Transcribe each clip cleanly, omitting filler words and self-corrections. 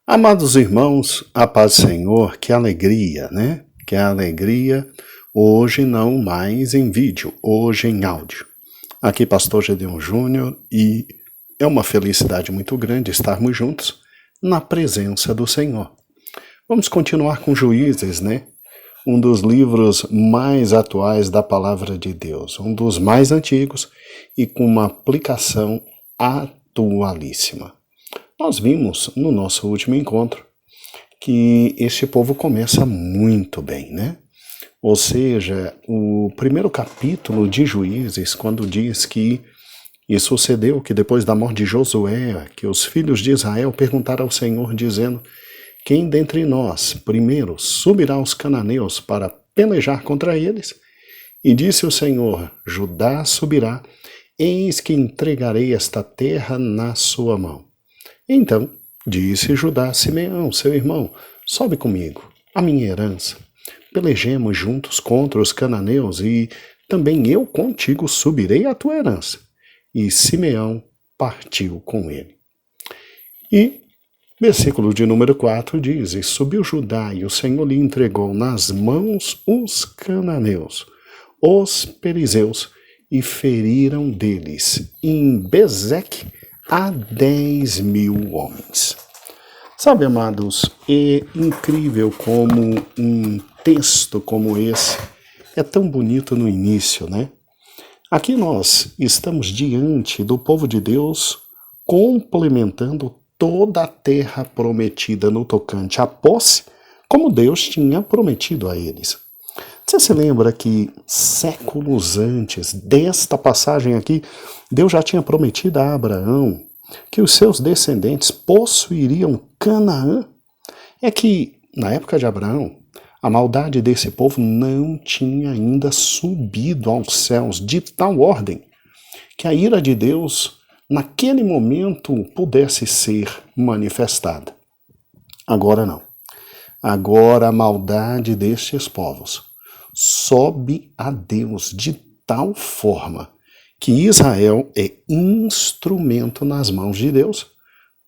Amados irmãos, a paz do Senhor, que alegria, né? Que alegria, hoje não mais em vídeo, hoje em áudio. Aqui Pastor Gedeon Júnior e é uma felicidade muito grande estarmos juntos na presença do Senhor. Vamos continuar com Juízes, né? Um dos livros mais atuais da Palavra de Deus, um dos mais antigos e com uma aplicação atualíssima. Nós vimos no nosso último encontro que este povo começa muito bem, né? Ou seja, o primeiro capítulo de Juízes, quando diz que e sucedeu que depois da morte de Josué, que os filhos de Israel perguntaram ao Senhor, dizendo: quem dentre nós primeiro subirá aos cananeus para pelejar contra eles? E disse o Senhor: Judá subirá, eis que entregarei esta terra na sua mão. Então disse Judá a Simeão, seu irmão: sobe comigo, a minha herança. Pelejemos juntos contra os cananeus, e também eu contigo subirei à tua herança. E Simeão partiu com ele. E versículo de número 4 diz: e subiu Judá, e o Senhor lhe entregou nas mãos os cananeus, os perizeus, e feriram deles em Bezeque a 10.000 homens. Sabe, amados, é incrível como um texto como esse é tão bonito no início, né? Aqui nós estamos diante do povo de Deus complementando toda a terra prometida no tocante à posse, como Deus tinha prometido a eles. Você se lembra que séculos antes desta passagem aqui, Deus já tinha prometido a Abraão que os seus descendentes possuiriam Canaã? É que, na época de Abraão, a maldade desse povo não tinha ainda subido aos céus de tal ordem que a ira de Deus, naquele momento, pudesse ser manifestada. Agora não. Agora a maldade destes povos sobe a Deus de tal forma que Israel é instrumento nas mãos de Deus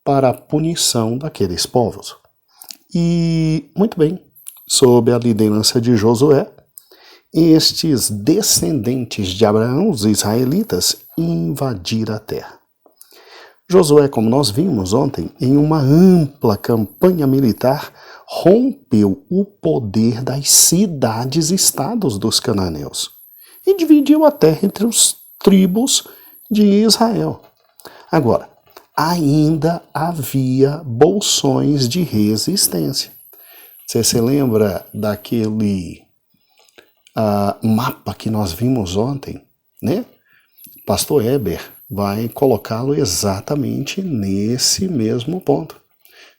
para a punição daqueles povos. E, muito bem, sob a liderança de Josué, estes descendentes de Abraão, os israelitas, invadiram a terra. Josué, como nós vimos ontem, em uma ampla campanha militar, rompeu o poder das cidades-estados dos cananeus e dividiu a terra entre os tribos de Israel. Agora, ainda havia bolsões de resistência. Você se lembra daquele mapa que nós vimos ontem, né? Pastor Eber vai colocá-lo exatamente nesse mesmo ponto.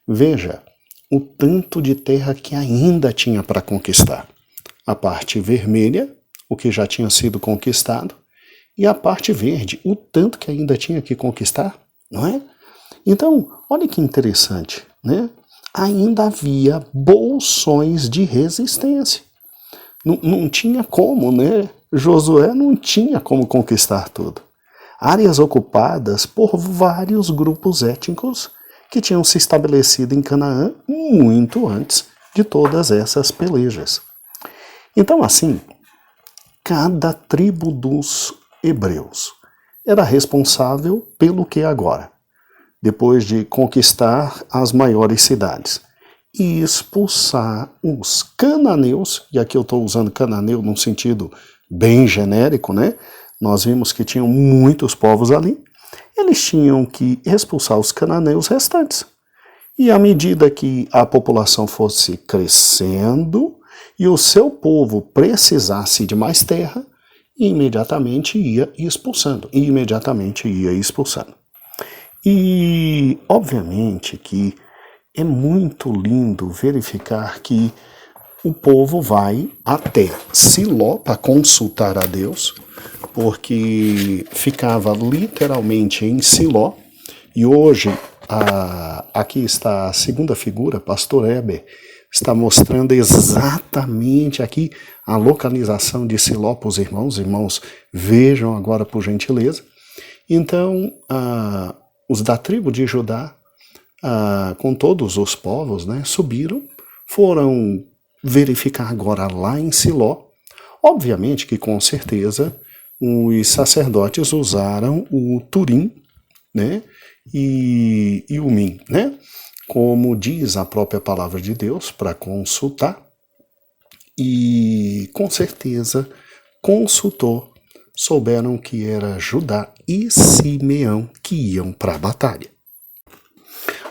Veja o tanto de terra que ainda tinha para conquistar. A parte vermelha, o que já tinha sido conquistado, e a parte verde, o tanto que ainda tinha que conquistar, não é? Então, olha que interessante, né? Ainda havia bolsões de resistência. Não tinha como, né? Josué não tinha como conquistar tudo. Áreas ocupadas por vários grupos étnicos que tinham se estabelecido em Canaã muito antes de todas essas pelejas. Então, assim, cada tribo dos hebreus era responsável pelo que agora? Depois de conquistar as maiores cidades e expulsar os cananeus, e aqui eu estou usando cananeu num sentido bem genérico, né? Nós vimos que tinham muitos povos ali, eles tinham que expulsar os cananeus restantes. E à medida que a população fosse crescendo e o seu povo precisasse de mais terra, imediatamente ia expulsando, E, obviamente, que é muito lindo verificar que o povo vai até Siló para consultar a Deus, porque ficava literalmente em Siló, e hoje aqui está a segunda figura, Pastor Eber, está mostrando exatamente aqui a localização de Siló para os irmãos. Irmãos, vejam agora por gentileza. Então, os da tribo de Judá com todos os povos, né, subiram, foram verificar agora lá em Siló. Obviamente que com certeza os sacerdotes usaram o Turim, né, e o Umim, né, como diz a própria palavra de Deus, para consultar. E com certeza consultou, souberam que era Judá e Simeão que iam para a batalha.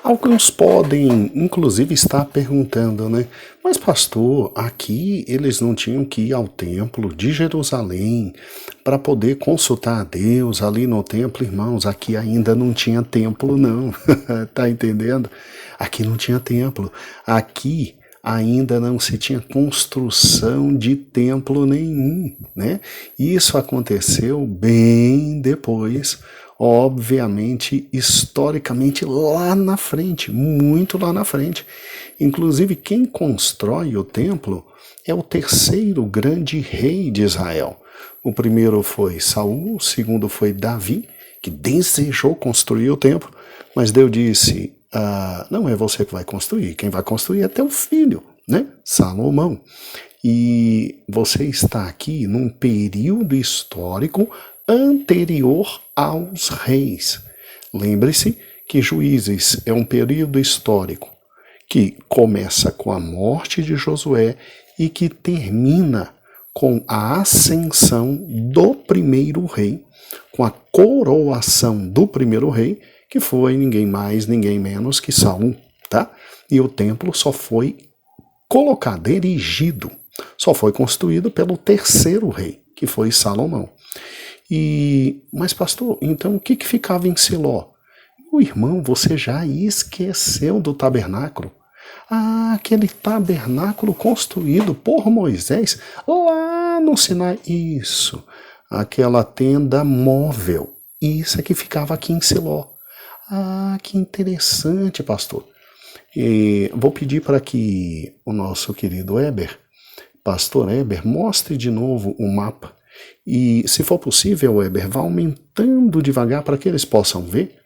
Alguns podem, inclusive, estar perguntando, né? Mas, pastor, aqui eles não tinham que ir ao templo de Jerusalém para poder consultar a Deus ali no templo? Irmãos, aqui ainda não tinha templo, não. Tá entendendo? Aqui não tinha templo. Aqui ainda não se tinha construção de templo nenhum, né? Isso aconteceu bem depois, obviamente, historicamente, lá na frente, muito lá na frente. Inclusive, quem constrói o templo é o terceiro grande rei de Israel. O primeiro foi Saul, o segundo foi Davi, que desejou construir o templo, mas Deus disse, não é você que vai construir, quem vai construir é teu filho, né? Salomão. E você está aqui num período histórico anterior aos reis. Lembre-se que Juízes é um período histórico que começa com a morte de Josué e que termina com a ascensão do primeiro rei, com a coroação do primeiro rei, que foi ninguém mais, ninguém menos que Saul, tá? E o templo só foi colocado, erigido, só foi construído pelo terceiro rei, que foi Salomão. Mas pastor, então o que ficava em Siló? O irmão, você já esqueceu do tabernáculo? Aquele tabernáculo construído por Moisés lá no Sinai. Isso, aquela tenda móvel. Isso é que ficava aqui em Siló. Que interessante, pastor. Vou pedir para que o nosso querido Heber, pastor Heber, mostre de novo o mapa. E, se for possível, Heber, vá aumentando devagar para que eles possam ver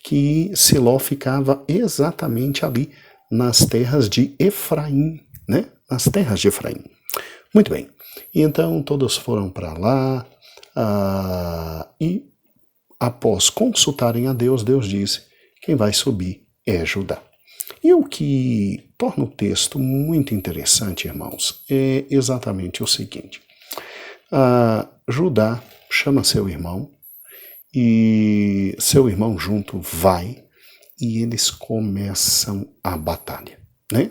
que Siló ficava exatamente ali, nas terras de Efraim, né? Nas terras de Efraim. Muito bem. E então todos foram para lá e após consultarem a Deus, Deus disse, quem vai subir é Judá. E o que torna o texto muito interessante, irmãos, é exatamente o seguinte. Judá chama seu irmão e seu irmão junto vai e eles começam a batalha, né?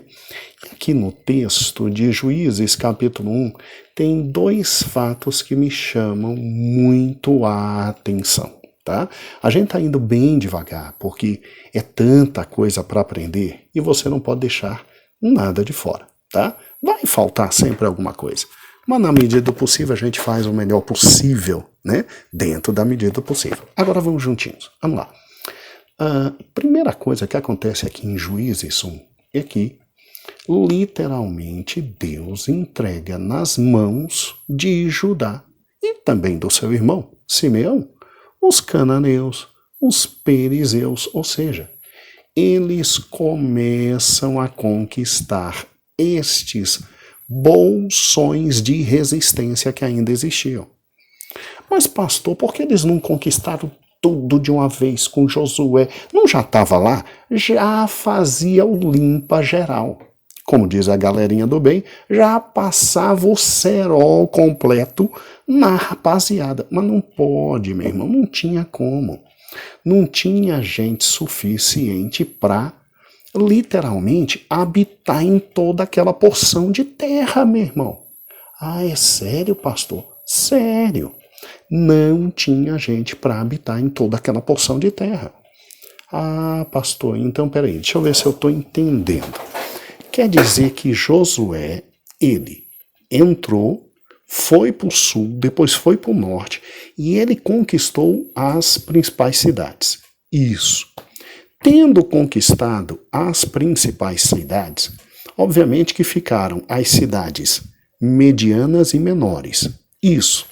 Aqui no texto de Juízes, capítulo 1, tem dois fatos que me chamam muito a atenção. Tá? A gente está indo bem devagar, porque é tanta coisa para aprender e você não pode deixar nada de fora. Tá? Vai faltar sempre alguma coisa, mas na medida do possível a gente faz o melhor possível, né? Dentro da medida do possível. Agora vamos juntinhos, vamos lá. A primeira coisa que acontece aqui em Juízes 1 é que literalmente Deus entrega nas mãos de Judá e também do seu irmão, Simeão, os cananeus, os perizeus, ou seja, eles começam a conquistar estes bolsões de resistência que ainda existiam. Mas pastor, por que eles não conquistaram tudo de uma vez com Josué? Não já estava lá? Já fazia o limpa geral. Como diz a galerinha do bem, já passava o cerol completo na rapaziada. Mas não pode, meu irmão, não tinha como. Não tinha gente suficiente para, literalmente, habitar em toda aquela porção de terra, meu irmão. É sério, pastor? Sério. Não tinha gente para habitar em toda aquela porção de terra. Pastor, então peraí, deixa eu ver se eu estou entendendo. Quer dizer que Josué, ele entrou, foi para o sul, depois foi para o norte, e ele conquistou as principais cidades. Isso. Tendo conquistado as principais cidades, obviamente que ficaram as cidades medianas e menores. Isso.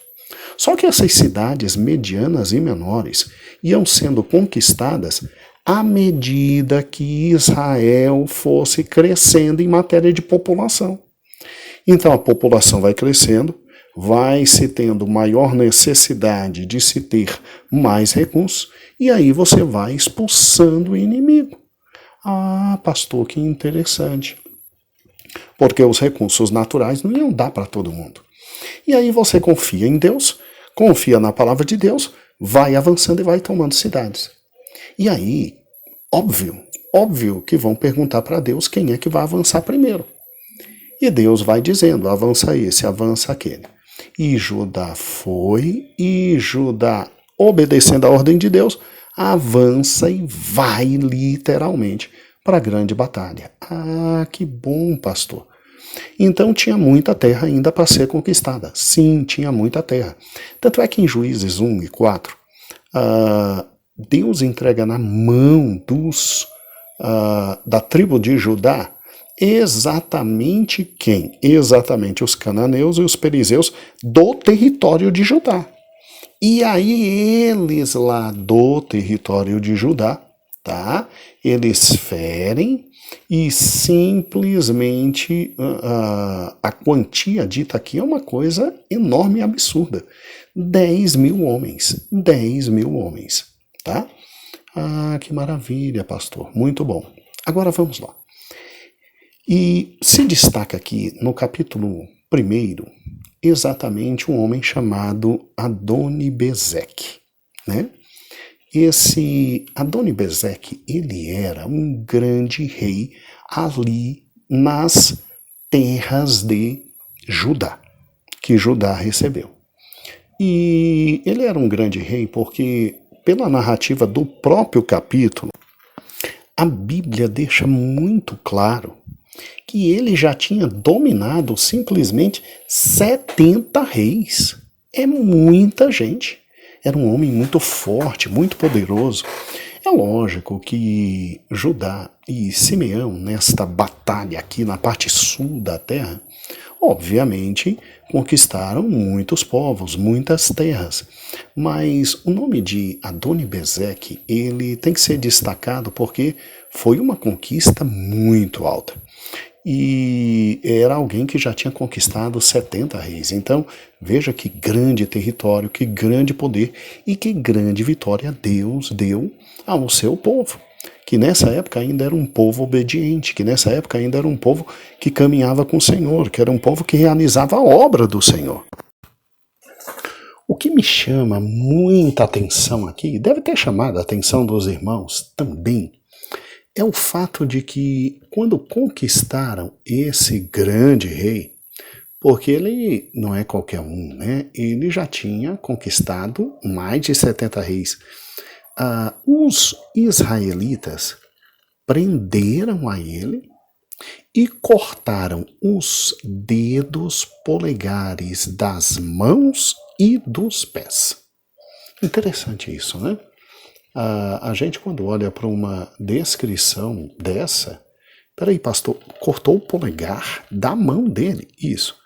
Só que essas cidades medianas e menores iam sendo conquistadas à medida que Israel fosse crescendo em matéria de população. Então a população vai crescendo, vai se tendo maior necessidade de se ter mais recursos, e aí você vai expulsando o inimigo. Ah, pastor, que interessante. Porque os recursos naturais não iam dar para todo mundo. E aí você confia em Deus, confia na palavra de Deus, vai avançando e vai tomando cidades. E aí, óbvio que vão perguntar para Deus quem é que vai avançar primeiro. E Deus vai dizendo, avança esse, avança aquele. E Judá foi, e Judá, obedecendo a ordem de Deus, avança e vai literalmente para a grande batalha. Ah, que bom, pastor. Então tinha muita terra ainda para ser conquistada. Sim, tinha muita terra. Tanto é que em Juízes 1 e 4, Deus entrega na mão da tribo de Judá exatamente quem? Exatamente os cananeus e os perizeus do território de Judá. E aí eles lá do território de Judá, tá? Eles ferem e simplesmente a quantia dita aqui é uma coisa enorme e absurda. 10 mil homens, 10 mil homens, tá? Ah, que maravilha, pastor, muito bom. Agora vamos lá. E se destaca aqui no capítulo 1 exatamente um homem chamado Adoni-Bezeque, né? Esse Adoni-Bezeque, ele era um grande rei ali nas terras de Judá, que Judá recebeu. E ele era um grande rei porque, pela narrativa do próprio capítulo, a Bíblia deixa muito claro que ele já tinha dominado simplesmente 70 reis. É muita gente. Era um homem muito forte, muito poderoso. É lógico que Judá e Simeão, nesta batalha aqui na parte sul da terra, obviamente conquistaram muitos povos, muitas terras. Mas o nome de Adoni-Bezeque, ele tem que ser destacado porque foi uma conquista muito alta. E era alguém que já tinha conquistado 70 reis. Então, veja que grande território, que grande poder e que grande vitória Deus deu ao seu povo. Que nessa época ainda era um povo obediente, que nessa época ainda era um povo que caminhava com o Senhor, que era um povo que realizava a obra do Senhor. O que me chama muita atenção aqui, deve ter chamado a atenção dos irmãos também, é o fato de que quando conquistaram esse grande rei, porque ele não é qualquer um, né? Ele já tinha conquistado mais de 70 reis. Os israelitas prenderam a ele e cortaram os dedos polegares das mãos e dos pés. Interessante isso, né? A gente, quando olha para uma descrição dessa, peraí, pastor, cortou o polegar da mão dele, isso.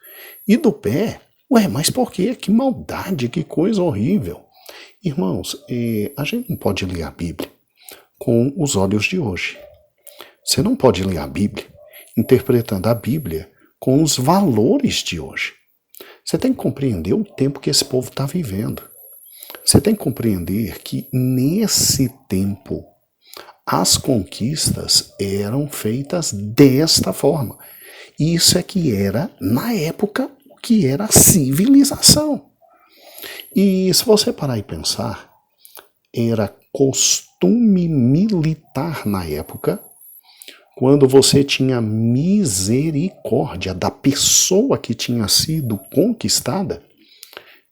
E do pé? Ué, mas por quê? Que maldade, que coisa horrível. Irmãos, a gente não pode ler a Bíblia com os olhos de hoje. Você não pode ler a Bíblia interpretando a Bíblia com os valores de hoje. Você tem que compreender o tempo que esse povo está vivendo. Você tem que compreender que nesse tempo as conquistas eram feitas desta forma. Isso é que era, na época, o que era a civilização. E se você parar e pensar, era costume militar na época, quando você tinha misericórdia da pessoa que tinha sido conquistada,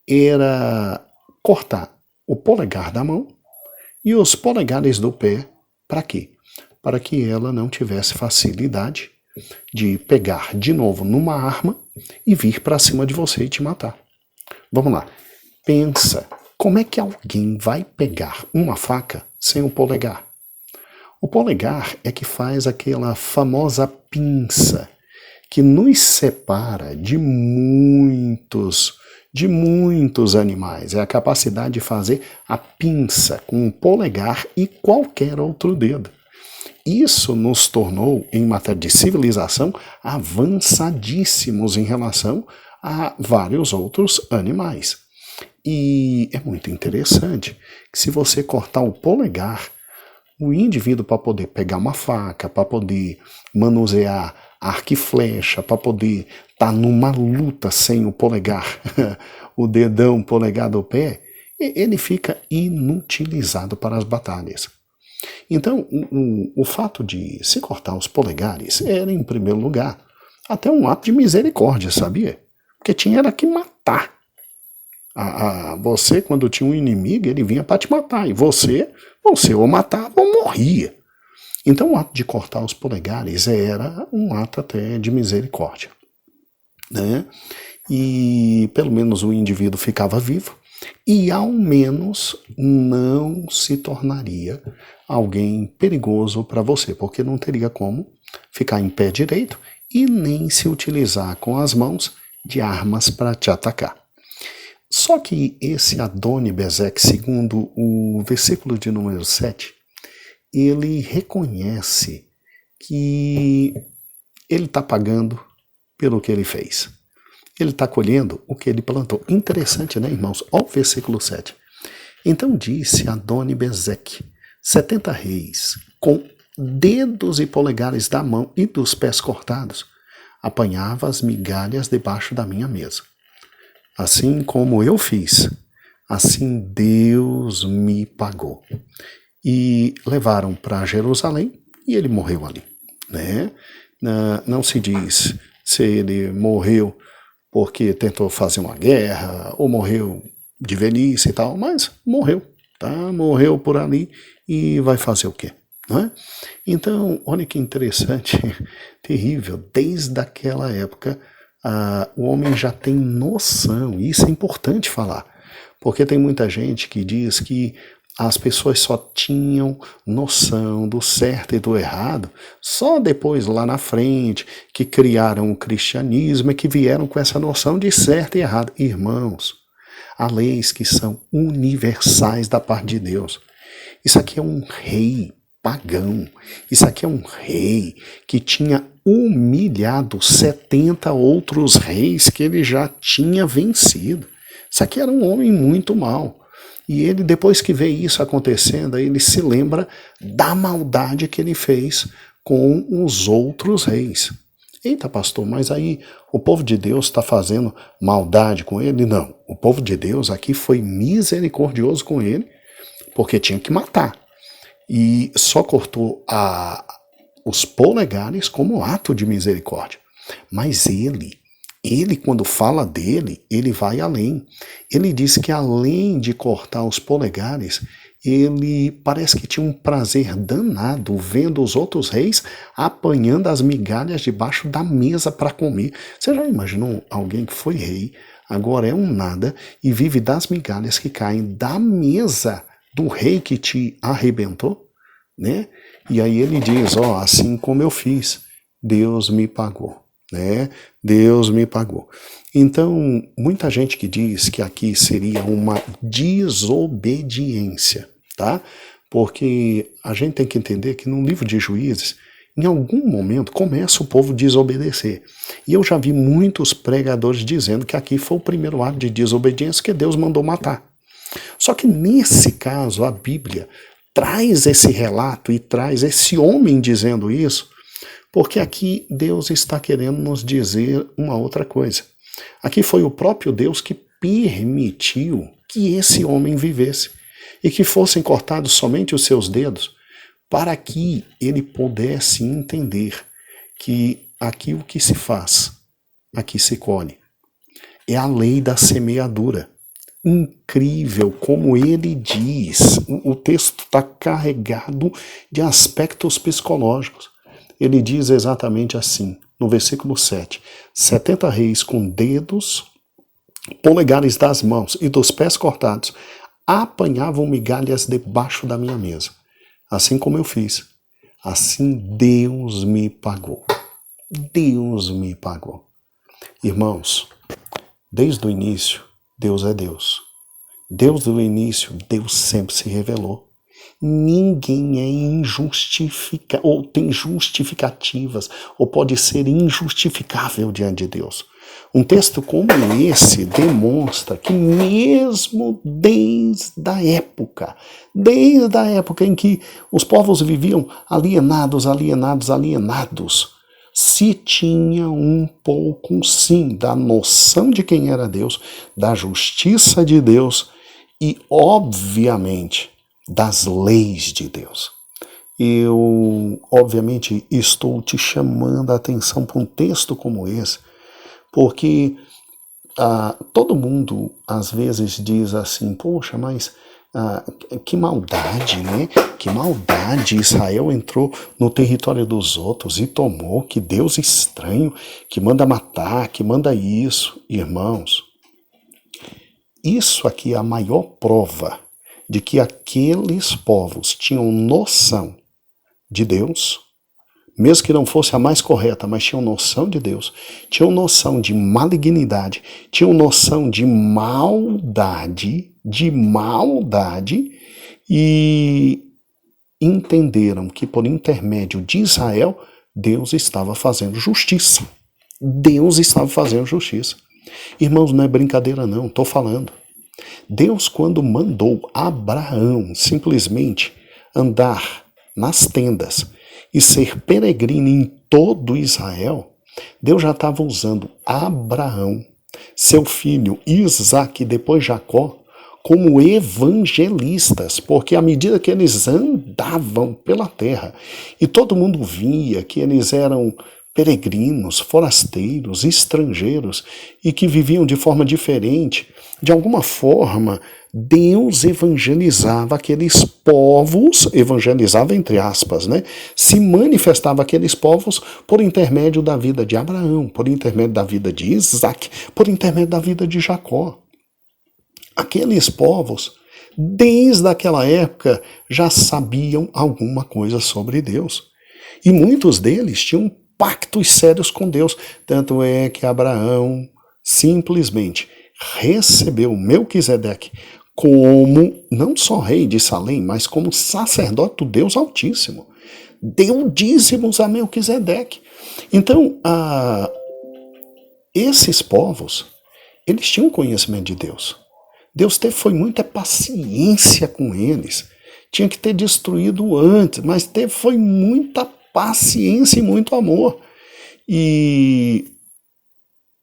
era cortar o polegar da mão e os polegares do pé. Para quê? Para que ela não tivesse facilidade de pegar de novo numa arma e vir para cima de você e te matar. Vamos lá. Pensa, como é que alguém vai pegar uma faca sem o polegar? O polegar é que faz aquela famosa pinça que nos separa de de muitos animais. É a capacidade de fazer a pinça com o polegar e qualquer outro dedo. Isso nos tornou, em matéria de civilização, avançadíssimos em relação a vários outros animais. E é muito interessante que se você cortar o polegar, o indivíduo, para poder pegar uma faca, para poder manusear arco e flecha, para poder estar numa luta sem o polegar, o dedão polegar do pé, ele fica inutilizado para as batalhas. Então, o fato de se cortar os polegares era, em primeiro lugar, até um ato de misericórdia, sabia? Porque tinha era que matar. Você, quando tinha um inimigo, ele vinha para te matar. E você ou matava ou morria. Então, o ato de cortar os polegares era um ato até de misericórdia, né? E pelo menos o indivíduo ficava vivo e ao menos não se tornaria alguém perigoso para você, porque não teria como ficar em pé direito e nem se utilizar com as mãos de armas para te atacar. Só que esse Adoni-Bezek, segundo o versículo de número 7, ele reconhece que ele está pagando pelo que ele fez. Ele está colhendo o que ele plantou. Interessante, né, irmãos? Olha o versículo 7. Então disse Adoni-Bezek, 70 reis, com dedos e polegares da mão e dos pés cortados, apanhava as migalhas debaixo da minha mesa. Assim como eu fiz, assim Deus me pagou. E levaram para Jerusalém e ele morreu ali, né? Não se diz se ele morreu porque tentou fazer uma guerra ou morreu de velhice e tal, mas morreu, tá? Morreu por ali e vai fazer o quê? Não é? Então, olha que interessante, terrível, desde aquela época o homem já tem noção, e isso é importante falar, porque tem muita gente que diz que as pessoas só tinham noção do certo e do errado só depois, lá na frente, que criaram o cristianismo e que vieram com essa noção de certo e errado. Irmãos, há leis que são universais da parte de Deus. Isso aqui é um rei pagão. Isso aqui é um rei que tinha humilhado 70 outros reis que ele já tinha vencido. Isso aqui era um homem muito mau. E ele, depois que vê isso acontecendo, ele se lembra da maldade que ele fez com os outros reis. Eita, pastor, mas aí o povo de Deus está fazendo maldade com ele? Não, o povo de Deus aqui foi misericordioso com ele, porque tinha que matar. E só cortou os polegares como ato de misericórdia. Mas ele quando fala dele, ele vai além. Ele diz que além de cortar os polegares, ele parece que tinha um prazer danado vendo os outros reis apanhando as migalhas debaixo da mesa para comer. Você já imaginou alguém que foi rei, agora é um nada e vive das migalhas que caem da mesa do rei que te arrebentou? Né? E aí ele diz, assim como eu fiz, Deus me pagou. Né? Deus me pagou. Então, muita gente que diz que aqui seria uma desobediência, tá? Porque a gente tem que entender que no livro de Juízes, em algum momento, começa o povo a desobedecer. E eu já vi muitos pregadores dizendo que aqui foi o primeiro ato de desobediência que Deus mandou matar. Só que nesse caso, a Bíblia traz esse relato e traz esse homem dizendo isso, porque aqui Deus está querendo nos dizer uma outra coisa. Aqui foi o próprio Deus que permitiu que esse homem vivesse e que fossem cortados somente os seus dedos para que ele pudesse entender que aqui o que se faz, aqui se colhe. É a lei da semeadura. Incrível como ele diz. O texto está carregado de aspectos psicológicos. Ele diz exatamente assim, no versículo 7, 70 reis com dedos, polegares das mãos e dos pés cortados, apanhavam migalhas debaixo da minha mesa. Assim como eu fiz, assim Deus me pagou. Deus me pagou. Irmãos, desde o início, Deus é Deus. Deus do início, Deus sempre se revelou. Ninguém é injustificável, ou tem justificativas, ou pode ser injustificável diante de Deus. Um texto como esse demonstra que mesmo desde a época em que os povos viviam alienados, se tinha um pouco, sim, da noção de quem era Deus, da justiça de Deus e, obviamente, das leis de Deus. Eu, obviamente, estou te chamando a atenção para um texto como esse, porque todo mundo, às vezes, diz assim, poxa, mas que maldade, né? Que maldade, Israel entrou no território dos outros e tomou, que Deus estranho, que manda matar, que manda isso. Irmãos, isso aqui é a maior prova de que aqueles povos tinham noção de Deus, mesmo que não fosse a mais correta, mas tinham noção de Deus, tinham noção de malignidade, tinham noção de maldade, e entenderam que por intermédio de Israel, Deus estava fazendo justiça. Deus estava fazendo justiça. Irmãos, não é brincadeira não, estou falando. Deus, quando mandou Abraão simplesmente andar nas tendas e ser peregrino em todo Israel, Deus já estava usando Abraão, seu filho Isaque e depois Jacó, como evangelistas, porque à medida que eles andavam pela terra e todo mundo via que eles eram peregrinos, forasteiros, estrangeiros e que viviam de forma diferente, de alguma forma Deus evangelizava aqueles povos, evangelizava entre aspas, né? Se manifestava aqueles povos por intermédio da vida de Abraão, por intermédio da vida de Isaque, por intermédio da vida de Jacó. Aqueles povos, desde aquela época, já sabiam alguma coisa sobre Deus. E muitos deles tinham pactos sérios com Deus. Tanto é que Abraão simplesmente recebeu Melquisedeque como não só rei de Salém, mas como sacerdote do Deus Altíssimo. Deu dízimos a Melquisedeque. Então, esses povos, eles tinham conhecimento de Deus. Deus foi muita paciência com eles. Tinha que ter destruído antes, mas foi muita paciência e muito amor. E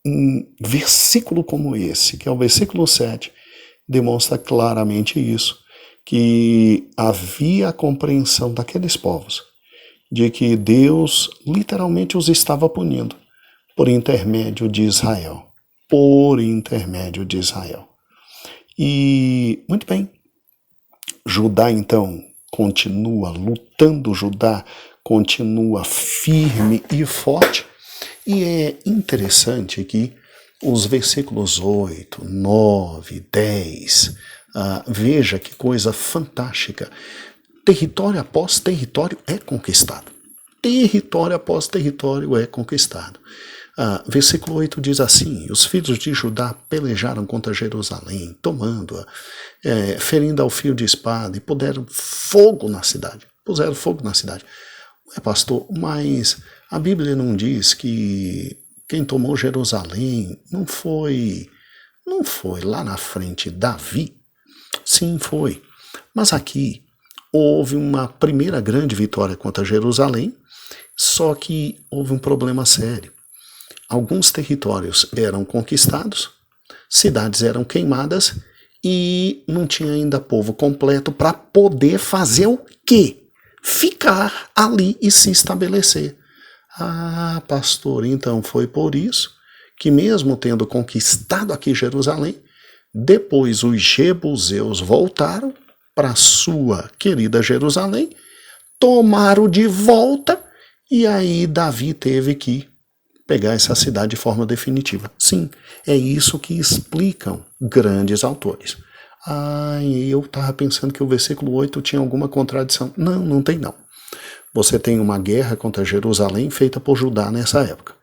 um versículo como esse, que é o versículo 7, demonstra claramente isso, que havia a compreensão daqueles povos de que Deus literalmente os estava punindo por intermédio de Israel. Por intermédio de Israel. E, muito bem, Judá então continua lutando, Judá continua firme e forte, e é interessante que os versículos 8, 9, 10, veja que coisa fantástica, território após território é conquistado, território após território é conquistado. Versículo 8 diz assim: os filhos de Judá pelejaram contra Jerusalém, tomando-a, ferindo ao fio de espada, e puseram fogo na cidade. Ué, pastor, mas a Bíblia não diz que quem tomou Jerusalém não foi lá na frente Davi? Sim, foi. Mas aqui houve uma primeira grande vitória contra Jerusalém, só que houve um problema sério. Alguns territórios eram conquistados, cidades eram queimadas e não tinha ainda povo completo para poder fazer o quê? Ficar ali e se estabelecer. Pastor, então foi por isso que mesmo tendo conquistado aqui Jerusalém, depois os jebuseus voltaram para sua querida Jerusalém, tomaram de volta e aí Davi teve que pegar essa cidade de forma definitiva. Sim, é isso que explicam grandes autores. Eu estava pensando que o versículo 8 tinha alguma contradição. Não, não tem não. Você tem uma guerra contra Jerusalém feita por Judá nessa época.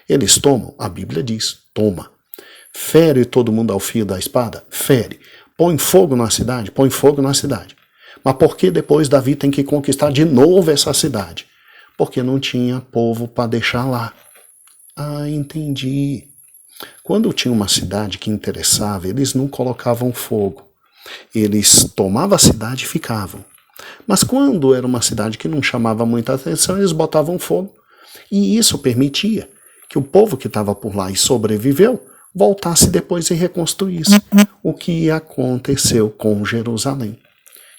Eles tomam, a Bíblia diz, toma. Fere todo mundo ao fio da espada? Fere. Põe fogo na cidade? Põe fogo na cidade. Mas por que depois Davi tem que conquistar de novo essa cidade? Porque não tinha povo para deixar lá. Ah, entendi. Quando tinha uma cidade que interessava, eles não colocavam fogo. Eles tomavam a cidade e ficavam. Mas quando era uma cidade que não chamava muita atenção, eles botavam fogo. E isso permitia que o povo que estava por lá e sobreviveu voltasse depois e reconstruísse. O que aconteceu com Jerusalém.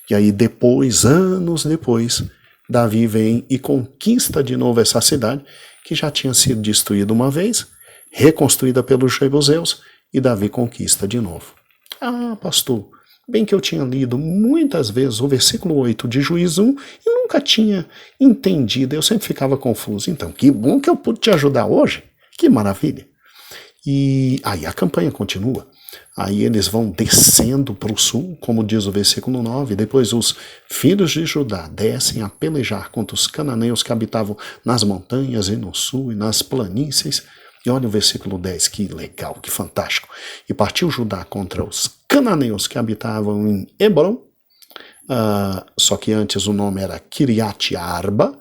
E aí depois, anos depois, Davi vem e conquista de novo essa cidade, que já tinha sido destruída uma vez, reconstruída pelos jebuseus, e Davi conquista de novo. Ah, pastor, bem que eu tinha lido muitas vezes o versículo 8 de Juízes 1 e nunca tinha entendido, eu sempre ficava confuso. Então, que bom que eu pude te ajudar hoje, que maravilha. E aí a campanha continua. Aí eles vão descendo para o sul, como diz o versículo 9, depois os filhos de Judá descem a pelejar contra os cananeus que habitavam nas montanhas e no sul e nas planícies. E olha o versículo 10, que legal, que fantástico. E partiu Judá contra os cananeus que habitavam em Hebron, só que antes o nome era Kiriat Arba,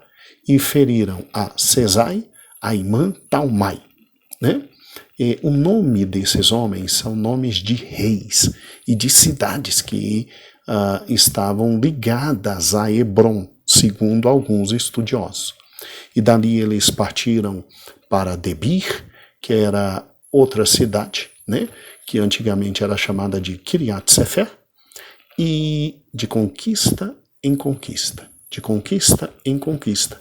e feriram a Sesai, a Imã, Talmai, né? E o nome desses homens são nomes de reis e de cidades que estavam ligadas a Hebron, segundo alguns estudiosos. E dali eles partiram para Debir, que era outra cidade, né, que antigamente era chamada de Kiriat Sefer, e de conquista em conquista, de conquista em conquista,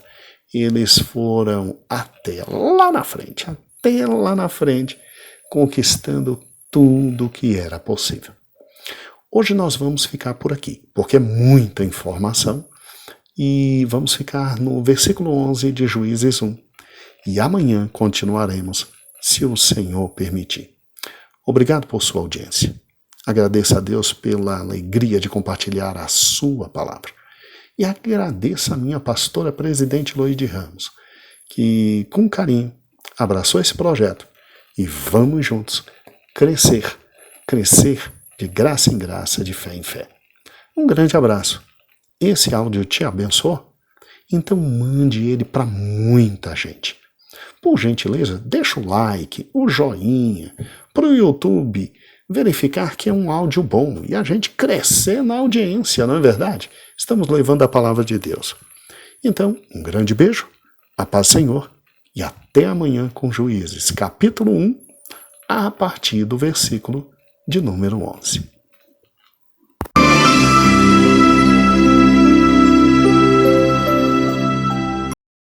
eles foram até lá na frente, conquistando tudo o que era possível. Hoje nós vamos ficar por aqui, porque é muita informação, e vamos ficar no versículo 11 de Juízes 1. E amanhã continuaremos, se o Senhor permitir. Obrigado por sua audiência. Agradeço a Deus pela alegria de compartilhar a sua palavra. E agradeço a minha pastora presidente Loide Ramos, que com carinho abraçou esse projeto e vamos juntos crescer de graça em graça, de fé em fé. Um grande abraço. Esse áudio te abençoou? Então mande ele para muita gente. Por gentileza, deixa o like, o joinha, para o YouTube verificar que é um áudio bom e a gente crescer na audiência, não é verdade? Estamos levando a palavra de Deus. Então, um grande beijo, a paz do Senhor, e até amanhã com Juízes, capítulo 1, a partir do versículo de número 11.